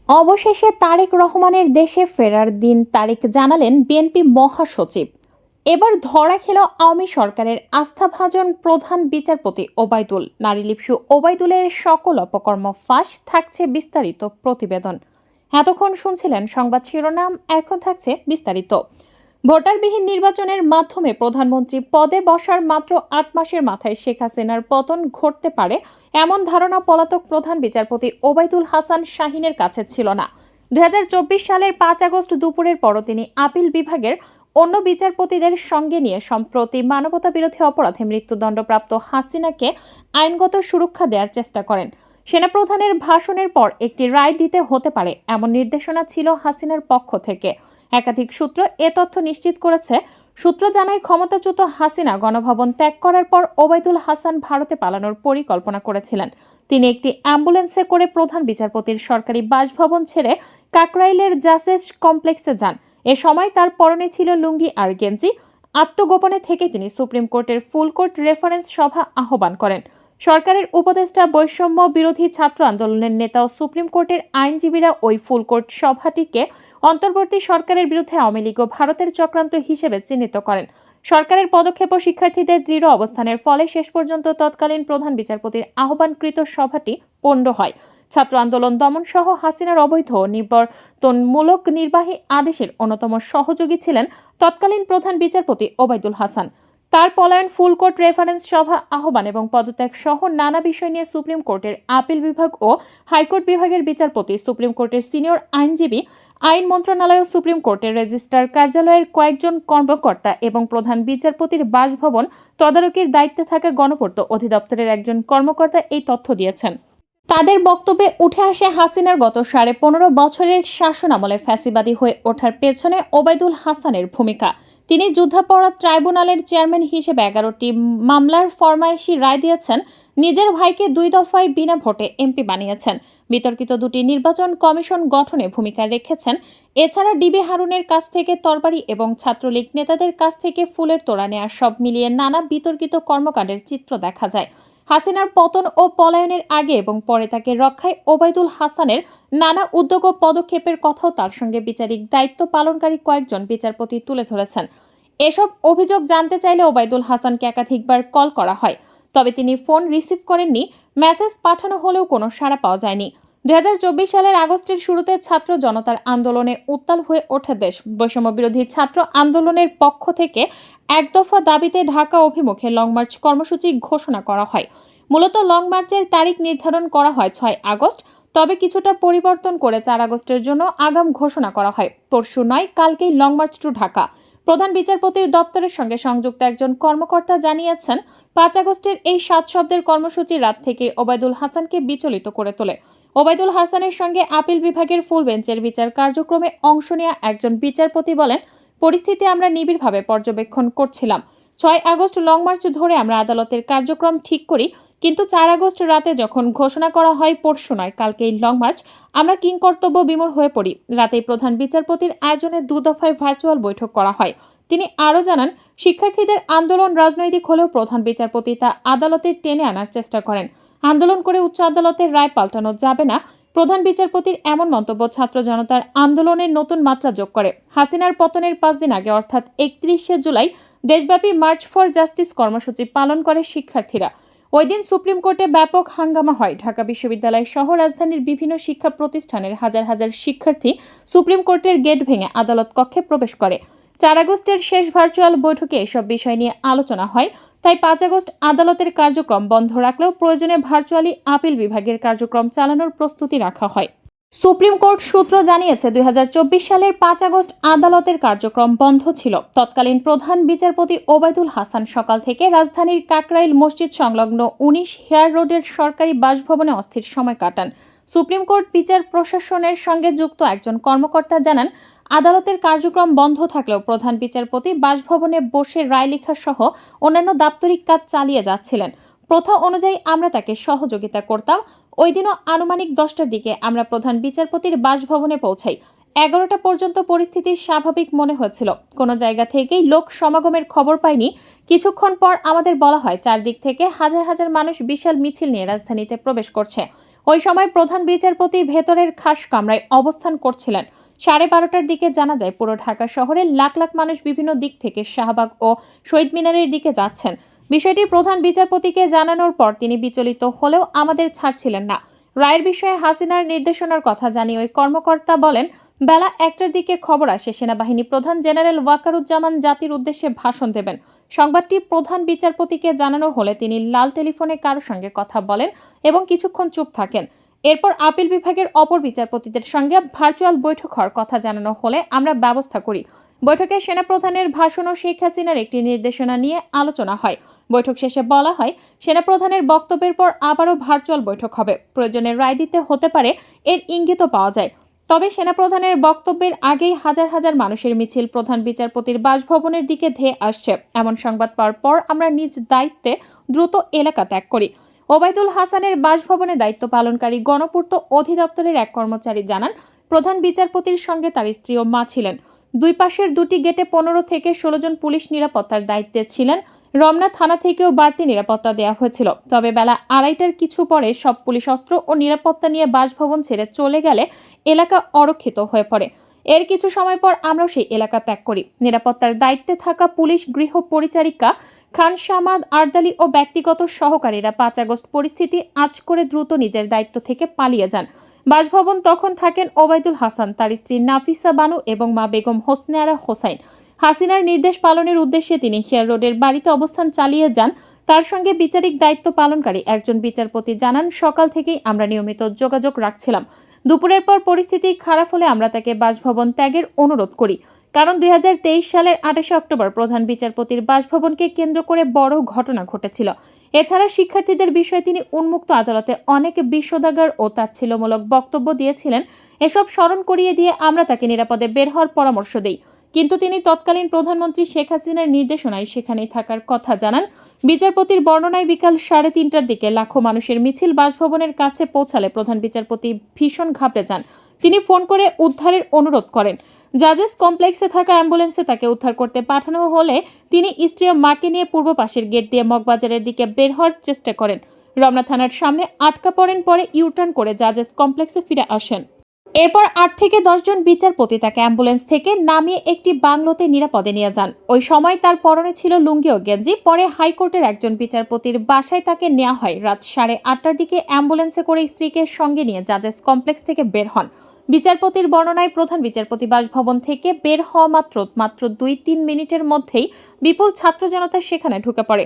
অবশেষে তারেক রহমানের দেশে ফেরার দিন তারিখ জানালেন বিএনপি মহাসচিব। এবার ধরা খেল আওয়ামী সরকারের আস্থাভাজন প্রধান বিচারপতি ওবায়দুল। নারীলিপসু ওবায়দুলের সকল অপকর্ম ফাঁস, থাকছে বিস্তারিত প্রতিবেদন। এতক্ষণ শুনছিলেন সংবাদ শিরোনাম, এখন থাকছে বিস্তারিত। ভোটারবিহীন নির্বাচনের মাধ্যমে প্রধানমন্ত্রী পদে বসার মাত্র ৮ মাসের মাথায় শেখ হাসিনার পতন ঘটতে পারে, এমন ধারণা পলাতক প্রধান বিচারপতি ওবায়দুল হাসান শাহীনের কাছে ছিল না। ২০২৪ সালের ৫ আগস্ট দুপুরের পরও তিনি আপিল বিভাগের অন্য বিচারপতিদের সঙ্গে নিয়ে সম্প্রতি মানবতাবিরোধী অপরাধে মৃত্যুদণ্ডপ্রাপ্ত হাসিনাকে আইনগত সুরক্ষা দেওয়ার চেষ্টা করেন। সেনাপ্রধানের ভাষণের পর একটি রায় দিতে হতে পারে, এমন নির্দেশনা ছিল হাসিনার পক্ষ থেকে। একাধিক সূত্র এ তথ্য নিশ্চিত করেছে। সূত্র জানায়, ক্ষমতাচ্যুত হাসিনা গণভবন ত্যাগ করার পর ওবায়দুল হাসান ভারতে পালানোর পরিকল্পনা করেছিলেন। তিনি একটি অ্যাম্বুলেন্সে করে প্রধান বিচারপতির সরকারি বাসভবন ছেড়ে কাকরাইলের জাসেস কমপ্লেক্সে যান। এ সময় তার পরনে ছিল লুঙ্গি আর গেঞ্জি। আত্মগোপনে থেকে তিনি সুপ্রিম কোর্টের ফুল কোর্ট রেফারেন্স সভা আহ্বান করেন। সরকারের উপদেষ্টা, বৈষম্য বিরোধী ছাত্র আন্দোলনের নেতা ও সুপ্রিম কোর্টের আইনজীবীরা ওই ফুল কোর্ট সভাটিকে অন্তর্বর্তী সরকারের বিরুদ্ধে আওয়ামী লীগ ও ভারতের চক্রান্ত হিসেবে চিহ্নিত করেন। সরকারের পদক্ষেপ ও শিক্ষার্থীদের দৃঢ় অবস্থানের ফলে শেষ পর্যন্ত তৎকালীন প্রধান বিচারপতির আহ্বানকৃত সভাটি পণ্ড হয়। ছাত্র আন্দোলন দমন সহ হাসিনার অবৈধ নিবর্তনমূলক নির্বাহী আদেশের অন্যতম সহযোগী ছিলেন তৎকালীন প্রধান বিচারপতি ওবায়দুল হাসান। তার পলায়ন, ফুল কোর্ট রেফারেন্স সভা আহ্বান এবং পদত্যাগ সহ নানা বিষয় নিয়ে সুপ্রিম কোর্টের আপিল বিভাগ ও হাইকোর্ট বিভাগের বিচারপতি, সুপ্রিম কোর্টের সিনিয়র আইনজীবী, আইন মন্ত্রণালয় ও সুপ্রিম কোর্টের রেজিস্ট্রার কার্যালয়ের কয়েকজন কর্মকর্তা এবং প্রধান বিচারপতির বাসভবন তদারকির দায়িত্বে থাকা গণপূর্ত অধিদপ্তরের একজন কর্মকর্তা এই তথ্য দিয়েছেন। তাদের বক্তব্যে উঠে আসে হাসিনার গত 15.5 বছরের শাসনামলে ফ্যাসিবাদী হয়ে ওঠার পেছনে ওবায়দুল হাসানের ভূমিকা। তিনি যুদ্ধাপরাধ ট্রাইব্যুনালের চেয়ারম্যান হিসেবে 11টি মামলার ফরমায়েশি রায় দিয়েছেন। নিজের ভাইকে 2 দফায় বিনা ভোটে এমপি বানিয়েছেন। বিতর্কিত 2টি নির্বাচন কমিশন গঠনে ভূমিকা রেখেছেন। এছাড়া ডিবি হারুনের কাছ থেকে তরবারি এবং ছাত্রলীগ নেতাদের কাছ থেকে ফুলের তোড়া নেওয়া, সব মিলিয়ে নানা বিতর্কিত কর্মকাণ্ডের চিত্র দেখা যায়। হাসিনার পতন ও পলায়নের আগে এবং পরে তাকে রক্ষায় ওবায়দুল হাসানের নানা উদ্যোগ ও পদক্ষেপের কথাও তার সঙ্গে বিচারিক দায়িত্ব পালনকারী কয়েকজন বিচারপতি তুলে ধরেছেন। এসব অভিযোগ জানতে চাইলে ওবায়দুল হাসানকে একাধিকবার কল করা হয়, তবে তিনি ফোন রিসিভ করেননি। মেসেজ পাঠানো হলেও কোনো সাড়া পাওয়া যায়নি। ২০২৪ সালের আগস্টের শুরুতে ছাত্র জনতার আন্দোলনে উত্তাল হয়ে ওঠে দেশ। বৈষম্য বিরোধী ছাত্র আন্দোলনের পক্ষ থেকে এক দফা দাবিতে ঢাকা অভিমুখে লং মার্চ কর্মসূচি ঘোষণা করা হয়। মূলত লং মার্চের তারিখ নির্ধারণ করা হয় 6 আগস্ট, তবে কিছুটা পরিবর্তন করে 4 আগস্টের জন্য আগাম ঘোষণা করা হয়। পরশু নয়, কালকেই লং মার্চ টু ঢাকা। প্রধান বিচারপতির দপ্তরের সঙ্গে সংযুক্ত একজন কর্মকর্তা জানিয়েছেন, 5 আগস্টের এই 7 শব্দের কর্মসূচি রাত থেকে ওবায়দুল হাসানকে বিচলিত করে তোলে। ওবায়দুল হাসানের সঙ্গে আপিল বিভাগের ফুল বেঞ্চের বিচার কার্যক্রমে অংশ নেওয়া একজন বিচারপতি বলেন, পরিস্থিতি আমরা নিবিড়ভাবে পর্যবেক্ষণ করছিলাম। 6 আগস্ট লং মার্চ ধরে আমরা আদালতের কার্যক্রম ঠিক করি, কিন্তু 4 আগস্ট রাতে যখন ঘোষণা করা হয় পরশু নয় কালকেই লং মার্চ, আমরা কিংকর্তব্য বিমূঢ় হয়ে পড়ি। রাতেই প্রধান বিচারপতির আয়োজনে 2 দফায় ভার্চুয়াল বৈঠক করা হয়। তিনি আরও জানান, শিক্ষার্থীদের আন্দোলন রাজনৈতিক হলেও প্রধান বিচারপতি তা আদালতে টেনে আনার চেষ্টা করেন। আন্দোলন করে উচ্চ আদালতের রায় পাল্টানো যাবে না। প্রধান বিচারপতির এমন মন্তব্য ছাত্র জনতার আন্দোলনের নতুন মাত্রা যোগ করে। হাসিনার পতনের 5 দিন আগে অর্থাৎ 31শে জুলাই দেশব্যাপী মার্চ ফর জাস্টিস কর্মসূচি পালন করে শিক্ষার্থীরা। ওই দিন সুপ্রিম কোর্টে ব্যাপক হাঙ্গামা হয়। ঢাকা বিশ্ববিদ্যালয় সহ রাজধানীর বিভিন্ন শিক্ষা প্রতিষ্ঠানের হাজার হাজার শিক্ষার্থী সুপ্রিম কোর্টের গেট ভেঙে আদালত কক্ষে প্রবেশ করে। 4 আগস্টের শেষ ভার্চুয়াল বৈঠকে এসব বিষয় নিয়ে আলোচনা হয়। তাই 5 আগস্ট আদালতের কার্যক্রম বন্ধ রাখলেও প্রয়োজনে ভার্চুয়ালি আপিল বিভাগের কার্যক্রম চালানোর প্রস্তুতি রাখা হয়। সুপ্রিম কোর্ট সূত্র জানিয়েছে, 2024 সালের 5 আগস্ট আদালতের কার্যক্রম বন্ধ ছিল। তৎকালীন প্রধান বিচারপতি ওবায়দুল হাসান সকাল থেকে রাজধানীর কাকরাইল মসজিদ সংলগ্ন 19 হেয়ার রোডের সরকারি বাসভবনে অস্থির সময় কাটান। সুপ্রিম কোর্ট বিচার প্রশাসনের সঙ্গে যুক্ত একজন কর্মকর্তা জানান, আদালতের কার্যক্রম বন্ধ থাকলেও প্রধান বিচারপতি বাসভবনে বসে রায় লেখা সহ অন্যান্য দাপ্তরিক কাজ চালিয়ে যাচ্ছিলেন। প্রথা অনুযায়ী আমরা তাকে সহযোগিতা করতাম। ওই দিনও আনুমানিক 10টার দিকে আমরা প্রধান বিচারপতির বাসভবনে পৌঁছাই। 11টা পর্যন্ত পরিস্থিতি স্বাভাবিক মনে হয়েছিল। কোনো জায়গা থেকেই লোক সমাগমের খবর পাইনি। কিছুক্ষণ পর আমাদের বলা হয়, চারদিক থেকে হাজার হাজার মানুষ বিশাল মিছিল নিয়ে রাজধানীতে প্রবেশ করছে। ওই সময় প্রধান বিচারপতি ভেতরের খাস কামরায় অবস্থান করছিলেন। 12:30টার দিকে জানা যায় পুরো ঢাকা শহরে লাখ লাখ মানুষ বিভিন্ন দিক থেকে শাহবাগ ও শহীদ মিনারের দিকে যাচ্ছেন। বিষয়টি প্রধান বিচারপতিকে জানানোর পর তিনি বিচলিত হলেও আমাদের ছাড়ছিলেন না। রায়ের বিষয়ে হাসিনার নির্দেশনার কথা জানিয়ে ওই কর্মকর্তা বলেন, বেলা 1টার দিকে খবর আসে সেনাবাহিনী প্রধান জেনারেল ওয়াকারুজ্জামান জাতির উদ্দেশ্যে ভাষণ দেবেন। সংবাদটি প্রধান বিচারপতিকে জানানো হলে তিনি লাল টেলিফোনে কারো সঙ্গে কথা বলেন এবং কিছুক্ষণ চুপ থাকেন। এরপর আপিল বিভাগের অপর বিচারপতিদের সঙ্গে ভার্চুয়াল বৈঠক হওয়ার কথা জানানো হলে আমরা ব্যবস্থা করি। বৈঠকে সেনাপ্রধানের ভাষণ ও শেখ হাসিনার একটি নির্দেশনা নিয়ে আলোচনা হয়। বৈঠক শেষে বলা হয়, সেনাপ্রধানের বক্তব্যের পর আবারও ভার্চুয়াল বৈঠক হবে। প্রয়োজনে রায় দিতে হতে পারে, এর ইঙ্গিতও পাওয়া যায়। তবে সেনাপ্রধানের বক্তব্যের আগেই হাজার হাজার মানুষের মিছিল প্রধান বিচারপতির বাসভবনের দিকে ধেয়ে আসছে। এমন সংবাদ পাওয়ার পর আমরা নিজ দায়িত্বে দ্রুত এলাকা ত্যাগ করি। ওবায়দুল হাসানের বাসভবনে দায়িত্ব পালনকারী গণপূর্ত অধিদপ্তরের এক কর্মচারী জানান, প্রধান বিচারপতির সঙ্গে তার স্ত্রী ও মা ছিলেন। দুই পাশের দুটি গেটে 15 থেকে 16 জন পুলিশ নিরাপত্তার দায়িত্বে ছিলেন। রমনা থানা থেকেও বাড়তি নিরাপত্তা দেওয়া হয়েছিল। তবে বেলা 2:30টার কিছু পরে সব পুলিশ অস্ত্র ও নিরাপত্তা নিয়ে বাসভবন ছেড়ে চলে গেলে এলাকা অরক্ষিত হয়ে পড়ে। এর কিছু সময় পর আমরাও সেই এলাকা ত্যাগ করি। নিরাপত্তার দায়িত্বে থাকা পুলিশ গৃহ পরিচারিকা খান শামাদ আরদালি ও ব্যক্তিগত সহকারীরা 5 আগস্ট পরিস্থিতি আঁচ করে দ্রুত নিজের দায়িত্ব থেকে পালিয়ে যান। বাসভবন তখন থাকেন ওবায়দুল হাসান, তার স্ত্রী নাফিসা বানু এবং মা বেগম হোসনে আরা হোসাইন। হাসিনার নির্দেশ পালনের উদ্দেশ্যে তিনি হিয়ার রোডের বাড়িতে অবস্থান চালিয়ে যান। তার সঙ্গে বিচারিক দায়িত্ব পালনকারী একজন বিচারপতি জানান, সকাল থেকেই আমরা নিয়মিত যোগাযোগ রাখছিলাম। দুপুরের পর পরিস্থিতি খারাপ হলে আমরা তাকে বাসভবন ত্যাগের অনুরোধ করি। কারণ 2023 সালের 28 অক্টোবর প্রধান বিচারপতির বাসভবনকে কেন্দ্র করে বড় ঘটনা ঘটেছিল। এছাড়া শিক্ষার্থীদের বিষয়ে তিনি উন্মুক্ত আদালতে অনেক বিষোদাগার ও তাচ্ছিল্যমূলক বক্তব্য দিয়েছিলেন। এসব স্মরণ করিয়ে দিয়ে আমরা তাকে নিরাপদে বের হওয়ার পরামর্শ দেই। কিন্তু তিনি তৎকালীন প্রধানমন্ত্রী শেখ হাসিনার নির্দেশনায় সেখানেই থাকার কথা জানান। বিচারপতির বর্ণনায় বিকাল 3:30টার দিকে লাখো মানুষের মিছিল বাসভবনের কাছে পৌঁছালে প্রধান বিচারপতি ভীষণ ঘাবড়ে যান। তিনি ফোন করে উদ্ধারের অনুরোধ করেন। জাজেস কমপ্লেক্সে থাকা অ্যাম্বুলেন্সে তাকে উদ্ধার করতে পাঠানো হলে তিনি স্ত্রী ও মাকে নিয়ে পূর্ব পাশের গেট দিয়ে মগবাজারের দিকে বের হওয়ার চেষ্টা করেন। রমনা থানার সামনে আটকা পড়েন, পরে ইউটার্ন করে জাজেস কমপ্লেক্সে ফিরে আসেন। এরপর 8 থেকে 10 জন বিচারপতি তাকে অ্যাম্বুলেন্স থেকে নামিয়ে একটি বাংলোতে নিরাপদে নিয়ে যান। ওই সময় তার পরনে ছিল লুঙ্গি ও গেঞ্জি। পরে হাইকোর্টের একজন বিচারপতির বাসায় তাকে নেওয়া হয়। রাত 8:30টার দিকে অ্যাম্বুলেন্সে করে স্ত্রীকে সঙ্গে নিয়ে জাজেস কমপ্লেক্স থেকে বের হন। বিচারপতির বর্ণনায় প্রধান বিচারপতি বাসভবন থেকে বের হওয়া মাত্র 2-3 মিনিটের মধ্যেই বিপুল ছাত্র জনতা সেখানে ঢুকে পড়ে।